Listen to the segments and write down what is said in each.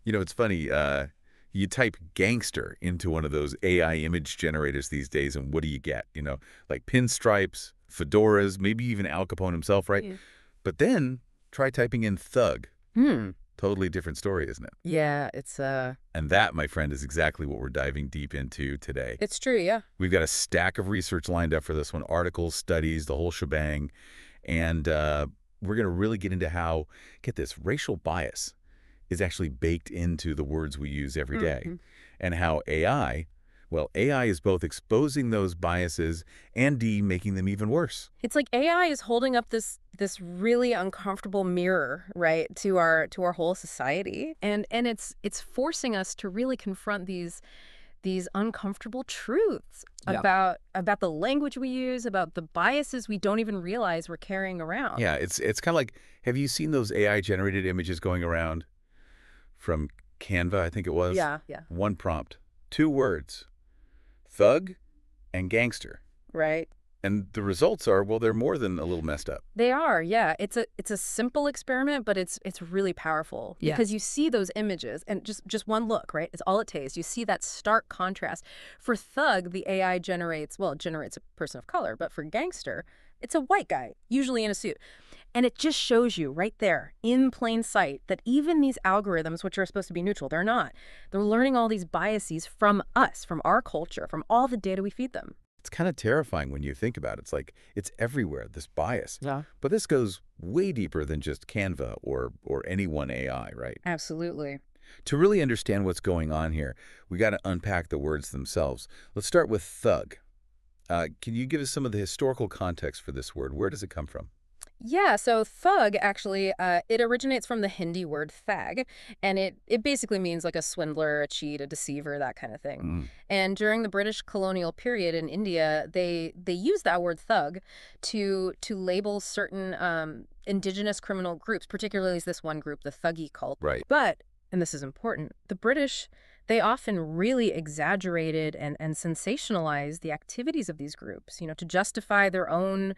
It's funny. You type gangster into one of those AI image generators these days, and what do you get? Like pinstripes, fedoras, maybe even Al Capone himself, right? Yeah. But then try typing in thug. Hmm. Totally different story, isn't it? Yeah, And that, my friend, is exactly what we're diving deep into today. it's true, yeah. We've got a stack of research lined up for this one, articles, studies, the whole shebang. And we're going to really get into how, get this, racial bias is actually baked into the words we use every day. Hmm. And how AI is both exposing those biases and making them even worse. It's like AI is holding up this really uncomfortable mirror, right, to our whole society. And it's forcing us to really confront these uncomfortable truths Yeah. about the language we use, about the biases we don't even realize we're carrying around. Yeah, it's kind of like, have you seen those AI-generated images going around from Canva, I think it was? Yeah, yeah. One prompt, 2 words, thug and gangster. Right. And the results are, well, they're more than a little messed up. They are, yeah. It's a simple experiment, but it's really powerful. Yeah. Because you see those images and just one look, right? It's all it takes. You see that stark contrast. For thug, the AI generates a person of color, but for gangster, it's a white guy, usually in a suit. And it just shows you right there in plain sight that even these algorithms, which are supposed to be neutral, they're not. They're learning all these biases from us, from our culture, from all the data we feed them. It's kind of terrifying when you think about it. It's like it's everywhere, this bias. Yeah. But this goes way deeper than just Canva or any one AI, right? Absolutely. To really understand what's going on here, we got to unpack the words themselves. Let's start with thug. Can you give us some of the historical context for this word? Where does it come from? Yeah, so thug actually, it originates from the Hindi word thag, and it basically means like a swindler, a cheat, a deceiver, that kind of thing. Mm. And during the British colonial period in India, they used that word thug to label certain indigenous criminal groups, particularly this one group, the Thuggee cult. Right. But, and this is important, the British, they often really exaggerated and sensationalized the activities of these groups, to justify their own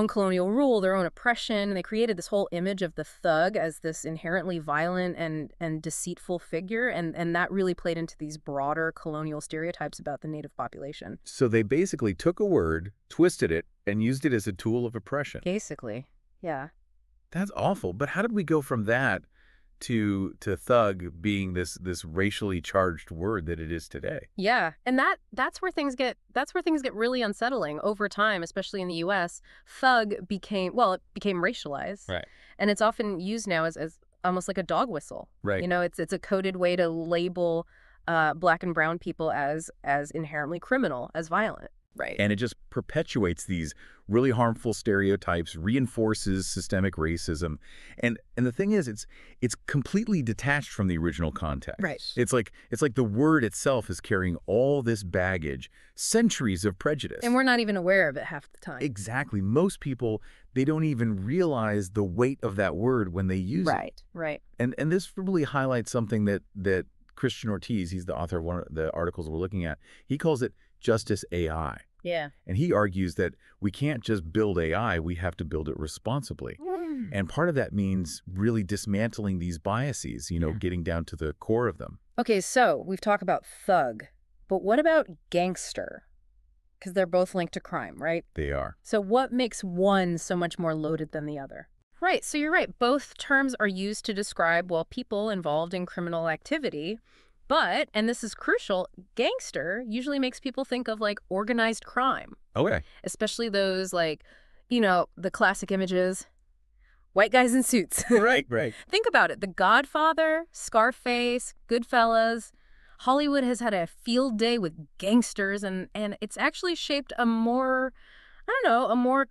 colonial rule, their own oppression. They created this whole image of the thug as this inherently violent and deceitful figure, and that really played into these broader colonial stereotypes about the native population. So they basically took a word, twisted it, and used it as a tool of oppression. Basically, yeah. That's awful. But how did we go from that to thug being this racially charged word that it is today? Yeah, and that's where things get really unsettling over time, especially in the U.S. Thug became racialized, Right. and it's often used now as almost like a dog whistle. Right. It's a coded way to label Black and brown people as inherently criminal, as violent. Right. And it just perpetuates these really harmful stereotypes, reinforces systemic racism. And the thing is, it's completely detached from the original context. Right. It's like the word itself is carrying all this baggage, centuries of prejudice. And we're not even aware of it half the time. Exactly. Most people, they don't even realize the weight of that word when they use it. Right, right. And this really highlights something that Christian Ortiz, he's the author of one of the articles we're looking at, he calls it Justice AI. Yeah. And he argues that we can't just build AI, we have to build it responsibly. And part of that means really dismantling these biases, getting down to the core of them. Okay, so we've talked about thug, but what about gangster? Because they're both linked to crime, right? They are. So what makes one so much more loaded than the other? Right, so you're right. Both terms are used to describe, people involved in criminal activity. But, and this is crucial, gangster usually makes people think of like organized crime. Okay. Especially those the classic images, white guys in suits. Right, right. Think about it. The Godfather, Scarface, Goodfellas. Hollywood has had a field day with gangsters, and it's actually shaped a more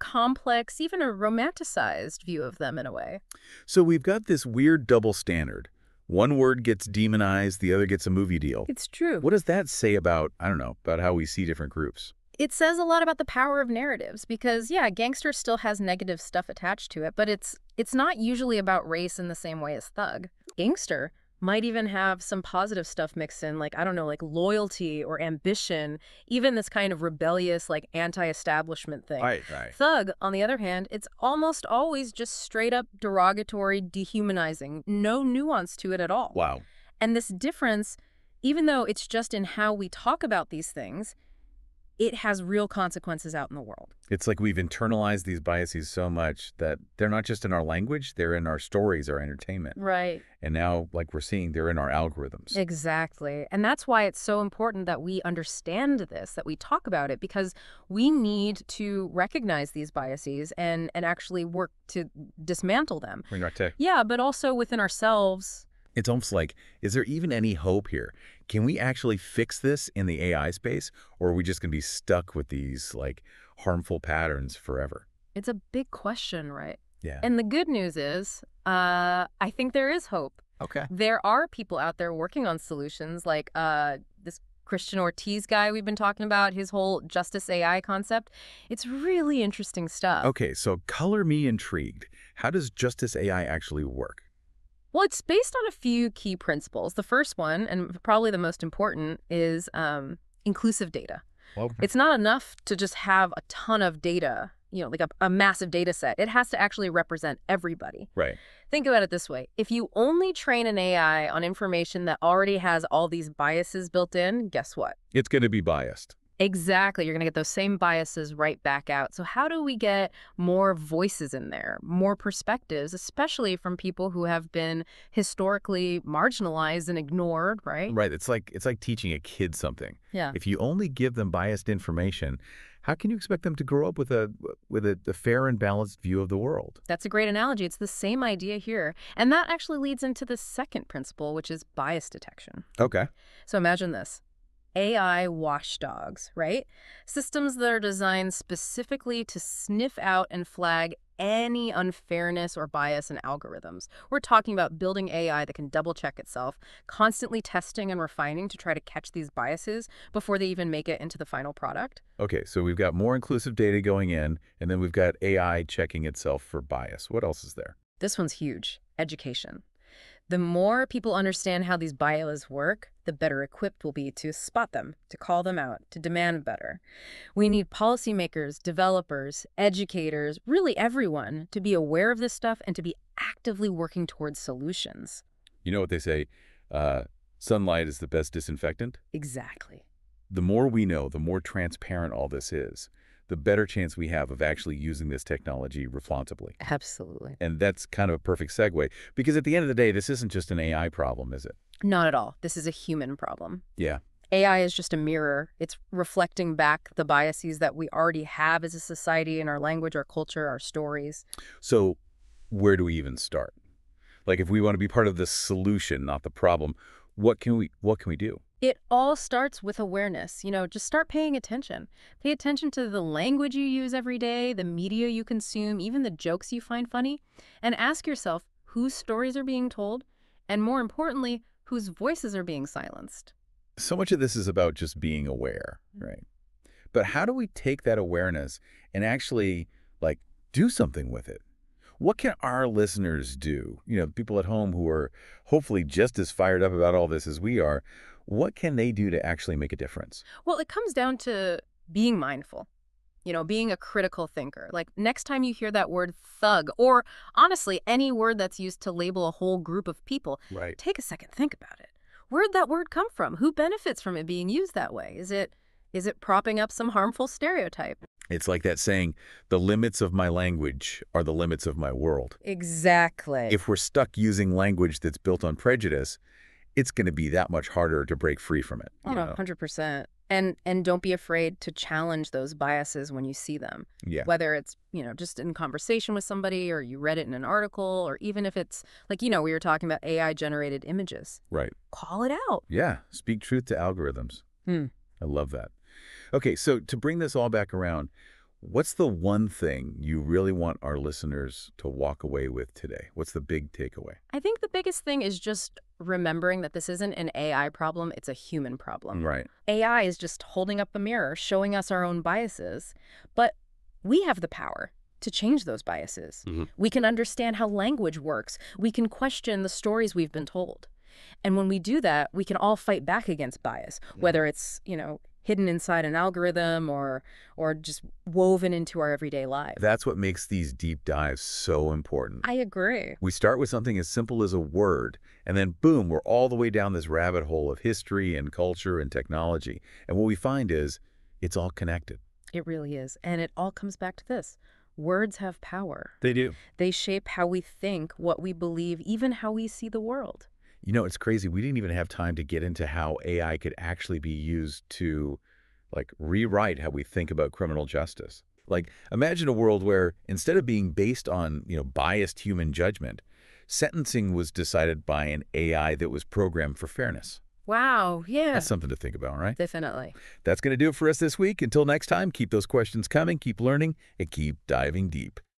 complex, even a romanticized view of them in a way. So we've got this weird double standard. One word gets demonized, the other gets a movie deal. It's true. What does that say about how we see different groups? It says a lot about the power of narratives because, gangster still has negative stuff attached to it, but it's not usually about race in the same way as thug. Gangster, Might even have some positive stuff mixed in, like, I don't know, like loyalty or ambition, even this kind of rebellious, like anti-establishment thing. Right, right. Thug, on the other hand, it's almost always just straight up derogatory, dehumanizing, no nuance to it at all. Wow. And this difference, even though it's just in how we talk about these things, it has real consequences out in the world. It's like we've internalized these biases so much that they're not just in our language, they're in our stories, our entertainment. Right. And now, like we're seeing, they're in our algorithms. Exactly. And that's why it's so important that we understand this, that we talk about it, because we need to recognize these biases and actually work to dismantle them. Bring our tech. Yeah, but also within ourselves. It's almost like, is there even any hope here? Can we actually fix this in the AI space, or are we just going to be stuck with these, like, harmful patterns forever? It's a big question, right? Yeah. And the good news is, I think there is hope. Okay. There are people out there working on solutions like this Christian Ortiz guy we've been talking about, his whole justice AI concept. It's really interesting stuff. Okay, so color me intrigued. How does justice AI actually work? Well, it's based on a few key principles. The first one, and probably the most important, is inclusive data. Well, It's not enough to just have a ton of data, like a massive data set. It has to actually represent everybody. right. Think about it this way. If you only train an AI on information that already has all these biases built in, guess what? It's going to be biased. Exactly. You're going to get those same biases right back out. So how do we get more voices in there, more perspectives, especially from people who have been historically marginalized and ignored, right? Right. It's like teaching a kid something. Yeah. If you only give them biased information, how can you expect them to grow up with a fair and balanced view of the world? That's a great analogy. It's the same idea here. And that actually leads into the second principle, which is bias detection. Okay. So imagine this. AI watchdogs, right? Systems that are designed specifically to sniff out and flag any unfairness or bias in algorithms. We're talking about building AI that can double-check itself, constantly testing and refining to try to catch these biases before they even make it into the final product. Okay, so we've got more inclusive data going in, and then we've got AI checking itself for bias. What else is there? This one's huge. Education. The more people understand how these biases work, the better equipped we'll be to spot them, to call them out, to demand better. We need policymakers, developers, educators, really everyone to be aware of this stuff and to be actively working towards solutions. You know what they say, sunlight is the best disinfectant? Exactly. The more we know, the more transparent all this is, the better chance we have of actually using this technology responsibly. Absolutely. And that's kind of a perfect segue, because at the end of the day, this isn't just an AI problem, is it? Not at all. This is a human problem. Yeah. AI is just a mirror. It's reflecting back the biases that we already have as a society in our language, our culture, our stories. So where do we even start? Like, if we want to be part of the solution, not the problem, what can we do? It all starts with awareness. Just start paying attention. Pay attention to the language you use every day, the media you consume, even the jokes you find funny. And ask yourself whose stories are being told, and more importantly, whose voices are being silenced. So much of this is about just being aware, right? But how do we take that awareness and actually, like, do something with it? What can our listeners do? People at home who are hopefully just as fired up about all this as we are, what can they do to actually make a difference? Well, it comes down to being mindful, being a critical thinker. Like next time you hear that word thug, or honestly, any word that's used to label a whole group of people, Right. take a second, think about it. Where'd that word come from? Who benefits from it being used that way? Is it propping up some harmful stereotype? It's like that saying, the limits of my language are the limits of my world. Exactly. If we're stuck using language that's built on prejudice, it's going to be that much harder to break free from it. Oh, no, 100%. And don't be afraid to challenge those biases when you see them. Yeah. Whether it's, just in conversation with somebody, or you read it in an article, or even if it's like, we were talking about AI-generated images. Right. Call it out. Yeah. Speak truth to algorithms. I love that. Okay, so to bring this all back around, what's the one thing you really want our listeners to walk away with today? What's the big takeaway? I think the biggest thing is just remembering that this isn't an AI problem, it's a human problem. Right. AI is just holding up a mirror, showing us our own biases, but we have the power to change those biases. We can understand how language works. We can question the stories we've been told. And when we do that, we can all fight back against bias, whether it's, hidden inside an algorithm or just woven into our everyday lives. That's what makes these deep dives so important. I agree. We start with something as simple as a word, and then boom, we're all the way down this rabbit hole of history and culture and technology. And what we find is it's all connected. It really is. And it all comes back to this. Words have power. They do. They shape how we think, what we believe, even how we see the world. It's crazy. We didn't even have time to get into how AI could actually be used to, rewrite how we think about criminal justice. Imagine a world where instead of being based on, biased human judgment, sentencing was decided by an AI that was programmed for fairness. Wow, yeah. That's something to think about, right? Definitely. That's going to do it for us this week. Until next time, keep those questions coming, keep learning, and keep diving deep.